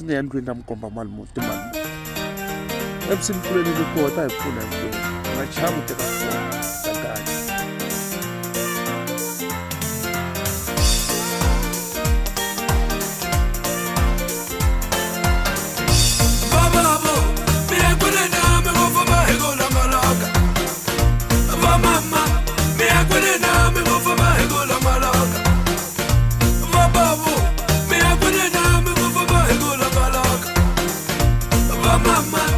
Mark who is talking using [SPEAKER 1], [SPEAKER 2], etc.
[SPEAKER 1] tsini endlwini na mi komba mali muti mali evusimpleni loko ta hi pfuna hinkwenu nga chavi teka foni ta kahle.
[SPEAKER 2] Mama